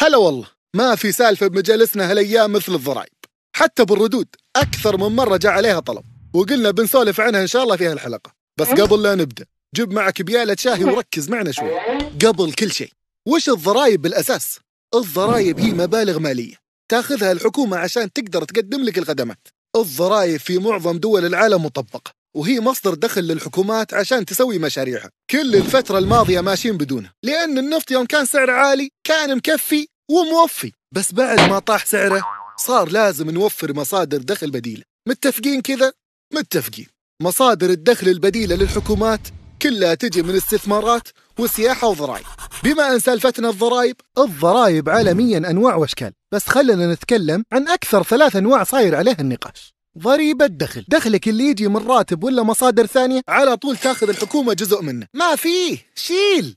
هلا والله، ما في سالفة بمجالسنا هالأيام مثل الضرائب. حتى بالردود أكثر من مرة جاء عليها طلب وقلنا بنسولف عنها إن شاء الله في هالحلقة. بس قبل لا نبدأ جيب معك بيالة شاهي وركز معنا شوي. قبل كل شيء، وش الضرائب بالأساس؟ الضرائب هي مبالغ مالية تاخذها الحكومة عشان تقدر تقدم لك الخدمات. الضرائب في معظم دول العالم مطبقة، وهي مصدر دخل للحكومات عشان تسوي مشاريعها. كل الفترة الماضية ماشيين بدونها، لأن النفط يوم كان سعره عالي كان مكفي وموفي، بس بعد ما طاح سعره صار لازم نوفر مصادر دخل بديلة. متفقين كذا؟ متفقين. مصادر الدخل البديلة للحكومات كلها تجي من استثمارات وسياحة وضرائب. بما أن سالفتنا الضرائب عالميا أنواع وأشكال، بس خلنا نتكلم عن أكثر 3 أنواع صاير عليها النقاش. ضريبة دخل، دخلك اللي يجي من راتب ولا مصادر ثانية على طول تاخذ الحكومة جزء منه، ما فيه شيل.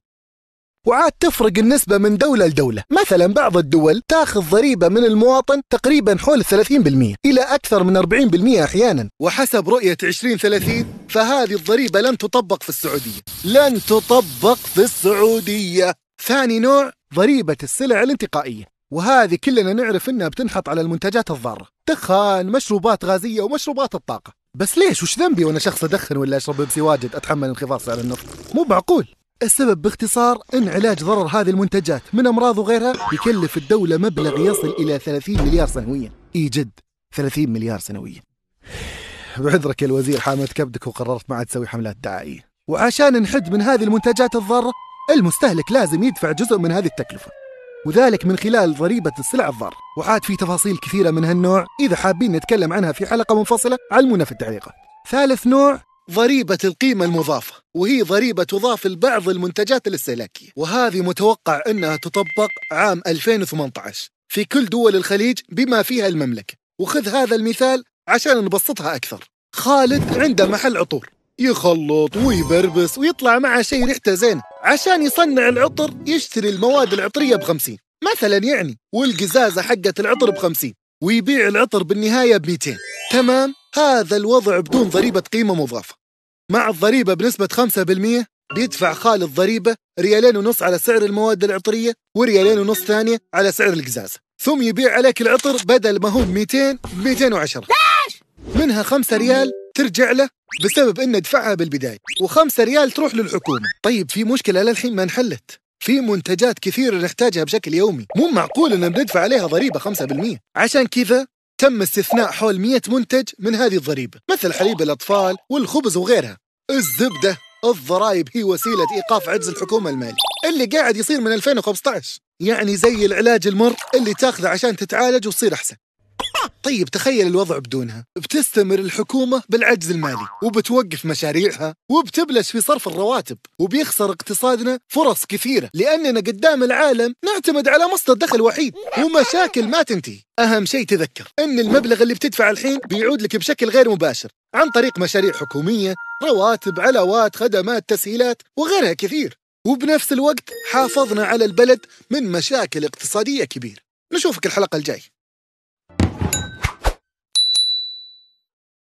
وعاد تفرق النسبة من دولة لدولة. مثلا بعض الدول تاخذ ضريبة من المواطن تقريبا حول 30% إلى أكثر من 40% أحيانا، وحسب رؤية 2030 فهذه الضريبة لن تطبق في السعودية. لن تطبق في السعودية. ثاني نوع ضريبة السلع الانتقائية، وهذه كلنا نعرف إنها بتنحط على المنتجات الضارة، دخان، مشروبات غازية ومشروبات الطاقة. بس ليش؟ وش ذنبي وأنا شخص أدخن ولا أشرب بيبسي واجد أتحمل انخفاض سعر النفط؟ مو معقول. السبب باختصار إن علاج ضرر هذه المنتجات من أمراض وغيرها يكلف الدولة مبلغ يصل إلى 30 مليار سنويا. جد 30 مليار سنويا. بعذرك يا الوزير، حامد كبدك وقررت ما عاد تسوي حملات دعائية. وعشان نحد من هذه المنتجات الضارة المستهلك لازم يدفع جزء من هذه التكلفة، وذلك من خلال ضريبة السلع الضارة. وعاد في تفاصيل كثيرة من هالنوع إذا حابين نتكلم عنها في حلقة منفصلة علمونا في التعليقات. ثالث نوع ضريبة القيمة المضافة، وهي ضريبة تضاف لبعض المنتجات الاستهلاكية، وهذه متوقع أنها تطبق عام 2018 في كل دول الخليج بما فيها المملكة. وخذ هذا المثال عشان نبسطها أكثر. خالد عنده محل عطور، يخلط ويبربس ويطلع معه شيء ريحته زينة. عشان يصنع العطر يشتري المواد العطرية ب50 مثلا يعني، والقزازة حقة العطر ب50، ويبيع العطر بالنهاية ب200. تمام؟ هذا الوضع بدون ضريبة قيمة مضافة. مع الضريبة بنسبة 5% بيدفع خالد ضريبة 2.5 ريال على سعر المواد العطرية و2.5 ريال ثانية على سعر القزازة، ثم يبيع عليك العطر بدل ما هو 200 ب 210. منها 5 ريال ترجع له بسبب إنه دفعها بالبداية، و5 ريال تروح للحكومة. طيب في مشكلة للحين ما انحلت. في منتجات كثيرة نحتاجها بشكل يومي، مو معقول إن بندفع عليها ضريبة 5%. عشان كذا تم استثناء حول 100 منتج من هذه الضريبة، مثل حليب الأطفال والخبز وغيرها. الزبدة، الضرائب هي وسيلة إيقاف عجز الحكومة المالي اللي قاعد يصير من 2015، يعني زي العلاج المر اللي تاخذه عشان تتعالج وتصير أحسن. طيب تخيل الوضع بدونها، بتستمر الحكومة بالعجز المالي وبتوقف مشاريعها وبتبلش في صرف الرواتب، وبيخسر اقتصادنا فرص كثيرة لأننا قدام العالم نعتمد على مصدر دخل وحيد ومشاكل ما تنتهي. أهم شيء تذكر أن المبلغ اللي بتدفع الحين بيعود لك بشكل غير مباشر عن طريق مشاريع حكومية، رواتب، علاوات، خدمات، تسهيلات وغيرها كثير، وبنفس الوقت حافظنا على البلد من مشاكل اقتصادية كبيرة. نشوفك الحلقة الجاي.